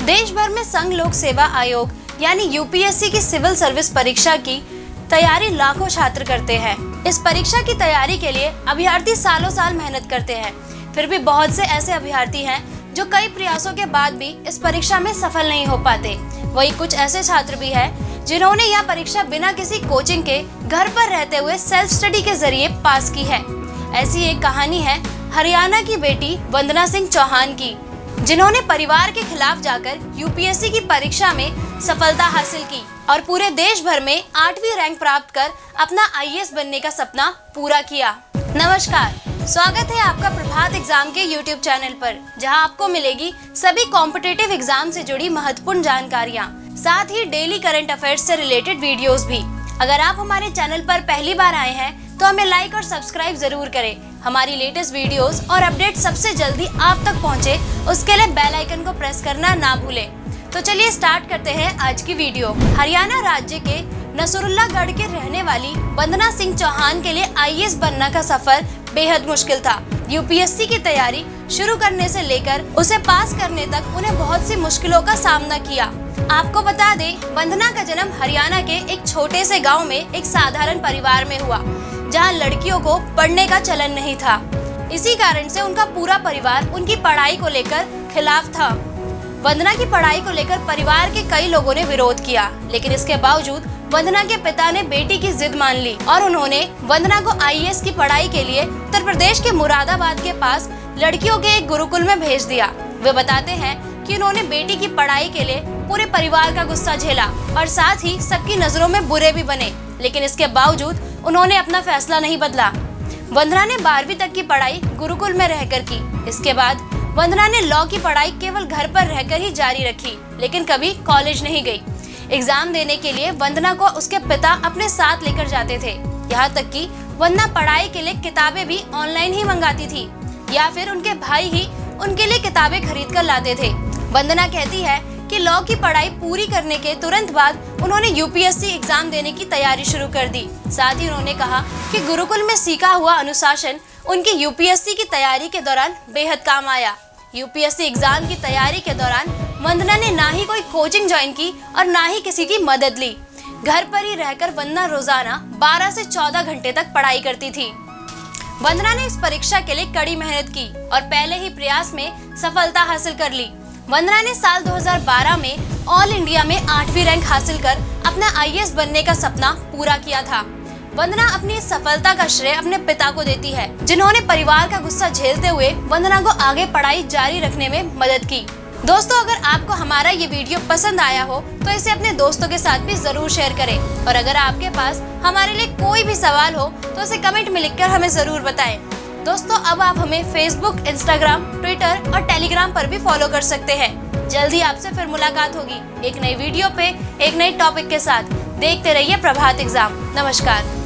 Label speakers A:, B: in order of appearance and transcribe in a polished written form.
A: देश भर में संघ लोक सेवा आयोग यानी यूपीएससी की सिविल सर्विस परीक्षा की तैयारी लाखों छात्र करते हैं। इस परीक्षा की तैयारी के लिए अभ्यर्थी सालों साल मेहनत करते हैं। फिर भी बहुत से ऐसे अभ्यर्थी हैं जो कई प्रयासों के बाद भी इस परीक्षा में सफल नहीं हो पाते। वहीं कुछ ऐसे छात्र भी हैं जिन्होंने यह परीक्षा बिना किसी कोचिंग के घर पर रहते हुए सेल्फ स्टडी के जरिए पास की है। ऐसी एक कहानी है हरियाणा की बेटी वंदना सिंह चौहान की, जिन्होंने परिवार के खिलाफ जाकर यूपीएससी की परीक्षा में सफलता हासिल की और पूरे देश भर में 8वीं रैंक प्राप्त कर अपना आईएएस बनने का सपना पूरा किया। नमस्कार, स्वागत है आपका प्रभात एग्जाम के यूट्यूब चैनल पर, जहां आपको मिलेगी सभी कॉम्पिटिटिव एग्जाम से जुड़ी महत्वपूर्ण जानकारियां, साथ ही डेली करंट अफेयर्स से रिलेटेड वीडियोस भी। अगर आप हमारे चैनल पर पहली बार आए हैं तो हमें लाइक और सब्सक्राइब जरूर करें। हमारी लेटेस्ट वीडियोस और अपडेट सबसे जल्दी आप तक पहुंचे, उसके लिए बेल आइकन को प्रेस करना ना भूलें। तो चलिए स्टार्ट करते हैं आज की वीडियो। हरियाणा राज्य के नसरुल्लागढ़ के रहने वाली वंदना सिंह चौहान के लिए आईएएस बनने का सफर बेहद मुश्किल था। यूपीएससी की तैयारी शुरू करने से लेकर उसे पास करने तक उन्हें बहुत सी मुश्किलों का सामना किया। आपको बता दें, वंदना का जन्म हरियाणा के एक छोटे से गांव में एक साधारण परिवार में हुआ, जहां लड़कियों को पढ़ने का चलन नहीं था। इसी कारण से उनका पूरा परिवार उनकी पढ़ाई को लेकर खिलाफ था। वंदना की पढ़ाई को लेकर परिवार के कई लोगों ने विरोध किया, लेकिन इसके बावजूद वंदना के पिता ने बेटी की जिद मान ली और उन्होंने वंदना को आईएएस की पढ़ाई के लिए उत्तर प्रदेश के मुरादाबाद के पास लड़कियों के एक गुरुकुल में भेज दिया। वे बताते हैं कि उन्होंने बेटी की पढ़ाई के लिए पूरे परिवार का गुस्सा झेला और साथ ही सबकी नजरों में बुरे भी बने, लेकिन इसके बावजूद उन्होंने अपना फैसला नहीं बदला। वंदना ने 12वीं तक की पढ़ाई गुरुकुल में रहकर की। इसके बाद वंदना ने लॉ की पढ़ाई केवल घर पर रहकर ही जारी रखी, लेकिन कभी कॉलेज नहीं गई। एग्जाम देने के लिए वंदना को उसके पिता अपने साथ लेकर जाते थे। यहाँ तक कि वंदना पढ़ाई के लिए किताबें भी ऑनलाइन ही मंगाती थी या फिर उनके भाई ही उनके लिए किताबें खरीद कर लाते थे। वंदना कहती है कि लॉ की पढ़ाई पूरी करने के तुरंत बाद उन्होंने यूपीएससी एग्जाम देने की तैयारी शुरू कर दी। साथ ही उन्होंने कहा कि गुरुकुल में सीखा हुआ अनुशासन उनकी यूपीएससी की तैयारी के दौरान बेहद काम आया। यूपीएससी एग्जाम की तैयारी के दौरान वंदना ने ना ही कोई कोचिंग ज्वाइन की और ना ही किसी की मदद ली। घर पर ही रहकर वंदना रोजाना 12 से 14 घंटे तक पढ़ाई करती थी। वंदना ने इस परीक्षा के लिए कड़ी मेहनत की और पहले ही प्रयास में सफलता हासिल कर ली। वंदना ने साल 2012 में ऑल इंडिया में 8वीं रैंक हासिल कर अपना आईएएस बनने का सपना पूरा किया था। वंदना अपनी इस सफलता का श्रेय अपने पिता को देती है, जिन्होंने परिवार का गुस्सा झेलते हुए वंदना को आगे पढ़ाई जारी रखने में मदद की। दोस्तों, अगर आपको हमारा ये वीडियो पसंद आया हो तो इसे अपने दोस्तों के साथ भी जरूर शेयर करें और अगर आपके पास हमारे लिए कोई भी सवाल हो तो उसे कमेंट में लिखकर हमें जरूर बताएं। दोस्तों, अब आप हमें फेसबुक, इंस्टाग्राम, ट्विटर और टेलीग्राम पर भी फॉलो कर सकते हैं। जल्दी आपसे फिर मुलाकात होगी एक नई वीडियो पे एक नए टॉपिक के साथ। देखते रहिए प्रभात एग्जाम। नमस्कार।